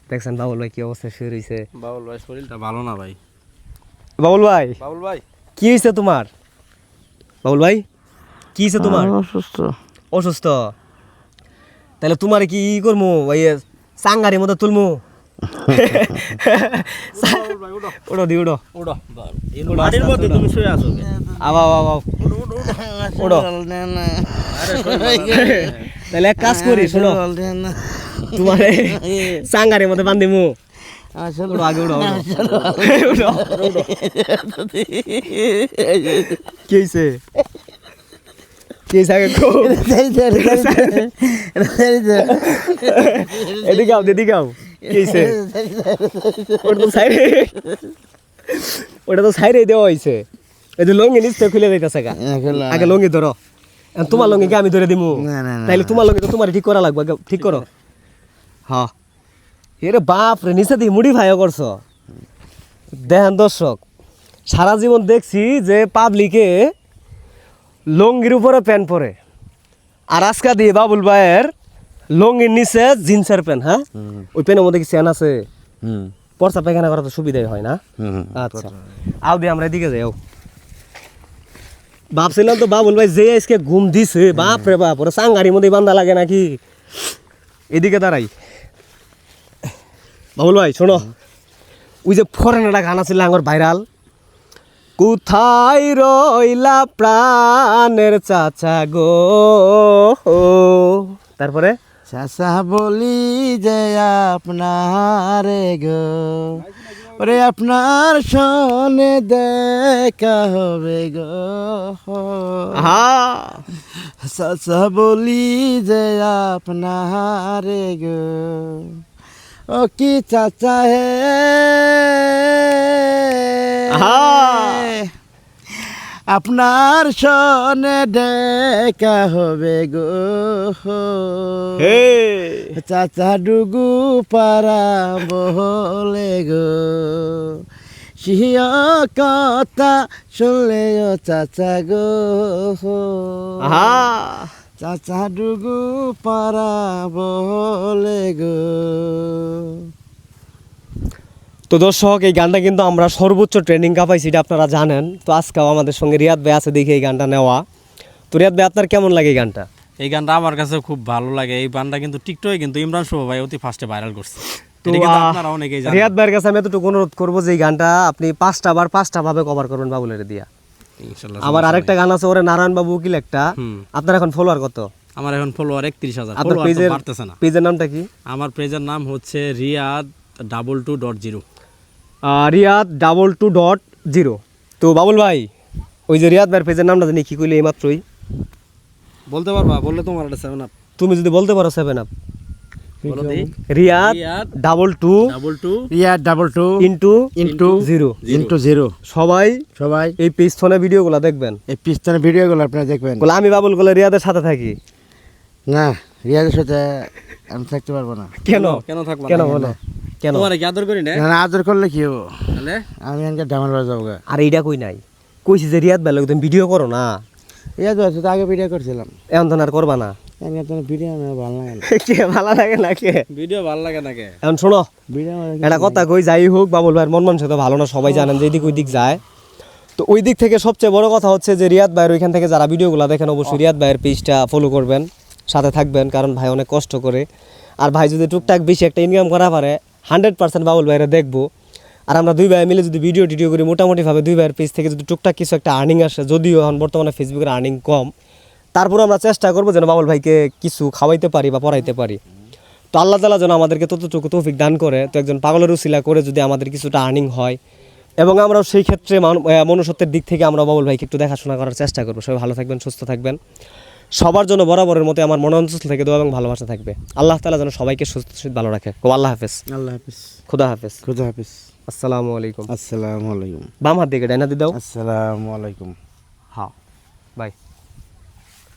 দেখছেন বাবুল ভাই কি অবস্থা শুরু হয়েছে। বাবুল ভাই শরীরটা ভালো না ভাই। বাবুল ভাই কি হয়েছে তোমার? বাবুল ভাই কি হয়েছে তোমার? অসুস্থ? তাহলে তোমার কি করবো ভাই? সাঙ্গারের মতো তুলমু? উড়ো দি উড়ো উড়ো মাটির মধ্যে তুমি শুয়ে আছো। আবা আবা উড়ো। তাহলে এক কাজ করি, শোনো, তোমার সাঙ্গারের মধ্যে বান্ধিমু। উড়ো আগে উড়ো উড়ো। কি হয়েছে? এদিকে আও, এদিকে আও। কি হয়েছে? ওটা তো সাইডে দেওয়া হয়েছে। এই যে লঙ্গি নিচ থেকে খুলে দিতেছে। আগে লঙ্গি ধরো, তোমার লঙ্গি আমি ধরে দিমু? তাইলে তোমার লঙ্গি তো তোমার ঠিক করা লাগবে, ঠিক করো। হ্যাঁ এরে বাপ রে, নিচে দিয়ে মুড়ি ভাইও করছো। দেখেন দর্শক, সারা জীবন দেখছি যে পাবলিকে লঙ্গির উপরে প্যান্ট পরে, আর আজকা দিয়ে বাবুল ভাইয়ের লঙ্গির নিচে জিন্সের প্যান্ট। হ্যাঁ, ওই প্যান্টের মধ্যে কি চেন আছে? পরসা পায়খানা করা তো সুবিধাই হয় না? আচ্ছা আও দিয়ে আমরা এদিকে যাই। ভাবছিলাম তো বাবুল ভাই যে আজকে ঘুম দিছে, বাপ রে বাপ, ওরা সাঙ্গারির মধ্যে বান্ধা লাগে নাকি। এদিকে দাঁড়াই। বাবুল ভাই শোনো, ওই যে ফরেনাটা গান আছে আমার ভাইরাল, কোথায় রইলা প্রাণের চাচা গো, তারপরে চাচা বলি যে আপনারে গো, ওরে আপনার সনে দেখা হবে গো, চাচা বলি যে আপনারে গো, ও কি চাচা হে আপনার সনে দেখা হবে গো, চাচা ডুগু পারা বলে গো, সিয়া কথা শুনলে ও চাচা গো, চাচা ডুগু পারা বলে গো। তো দর্শক, এই গানটা কিন্তু আমরা সর্বোচ্চ ট্রেনিং পাইছি, এটা আপনারা জানেন। তো আজকেও আমাদের সঙ্গে রিয়াদ ভাই আছে দেখে এই গানটা নেওয়া। তো রিয়াদ ভাই, আপনার কেমন লাগে এই গানটা? এই গানটা আমার কাছে খুব ভালো লাগে। এই গানটা কিন্তু টিকটকে কিন্তু ইমরান শুভ ভাই অতি ফার্স্টে ভাইরাল করছে। তো রিয়াদ ভাইয়ের কাছে আমি এতটুকু অনুরোধ করবো যে এই গানটা আপনি 5টা ভাবে কভার করবেন বাবুলের দিয়া। আমার আরেকটা গান আছে, ওরে নারায়ণ বাবু উকিল একটা। আপনার এখন ফলোয়ার কত? আমার এখন ফলোয়ার 31,000। আপনার পেজের নামটা কি? আমার পেজের নাম হচ্ছে riyad22.0। রিয়াদ 22.0। তো বাবুল ভাই, ওই যে রিয়াদ ভাইয়ের পেজের নামটা জানি কি কইলে এইমাত্রই বলতে পারবা? বললে তোমার এটা 7 আপ। তুমি যদি বলতে পারো 7 আপ বলো দি। রিয়াদ 22 ইনটু 0। সবাই এই পিস্তনে ভিডিওগুলো দেখবেন, এই পিস্তনে ভিডিওগুলো আপনারা দেখবেন। আমি বাবুল বলে রিয়াদের সাথে থাকি না, রিয়াদের সাথে আমি থাকতে পারবো না। কেন থাকবো? কেন বলো? কেন? তোমার কি আদর করি না? আদর করলে কি হবো? তাহলে আমি এনকে ডামার বাজা যাবো। আর এইটা কই নাই, কইছি যে রিয়াদ ভাই তুমি ভিডিও করো না। রিয়াদ ভাই তো আগে ভিডিও করছিলাম, এখন তো আর করবা না। ভিডিও আমার ভালো লাগে না। কে ভালো লাগে না? কে ভিডিও ভালো লাগে না? কে এখন শোনো, ভিডিও একটা কথা কই, যাই হোক বাবুল ভাইয়ের মন মানসিকতা ভালো না, সবাই জানেন যে এদিক ওই দিক যায়। তো ওই দিক থেকে সবচেয়ে বড় কথা হচ্ছে যে রিয়াদ ভাইয়ের ওইখান থেকে যারা ভিডিওগুলো দেখেন, অবশ্যই রিয়াদ ভাইয়ের পেজটা ফলো করবেন, সাথে থাকবেন, কারণ ভাই অনেক কষ্ট করে। আর ভাই যদি টুকটাক বেশি একটা ইনকাম করা পারে, 100% বাবুল ভাইয়েরা দেখবো। আর আমরা দুই ভাই মিলে যদি ভিডিও করি, মোটামুটিভাবে দুই ভাইয়ের পেজ থেকে যদি টুকটাক কিছু একটা আর্নিং আসে, যদিও এখন বর্তমানে ফেসবুকের আর্নিং কম, তারপরে আমরা চেষ্টা করবো যেন বাবুল ভাইকে কিছু খাওয়াইতে পারি বা পড়াইতে পারি। তো আল্লাহ তাআলা যেন আমাদেরকে ততটুকু তৌফিক দান করে। তো একজন পাগলের উসিলা করে যদি আমাদের কিছুটা আর্নিং হয়, এবং আমরাও সেই ক্ষেত্রে মনুষ্যত্বের দিক থেকে আমরা বাবুল ভাইকে একটু দেখাশোনা করার চেষ্টা করবো। সবাই ভালো থাকবেন, সুস্থ থাকবেন। সবার জন্য বরাবরের মতো আমার মনোনঞ্চল থেকে দোয়া এবং ভালোবাসা থাকবে। আল্লাহ তাআলা যেন সবাইকে সুস্থ ভালো রাখে। আল্লাহ হাফেজ। আল্লাহ হাফেজ। খুদা হাফেজ। খুদা হাফেজ। আসসালামু আলাইকুম। আসসালামু আলাইকুম। বাম হাত দিকে ডাইনা দি দাও। আসসালামু আলাইকুম। হ্যাঁ, বাই।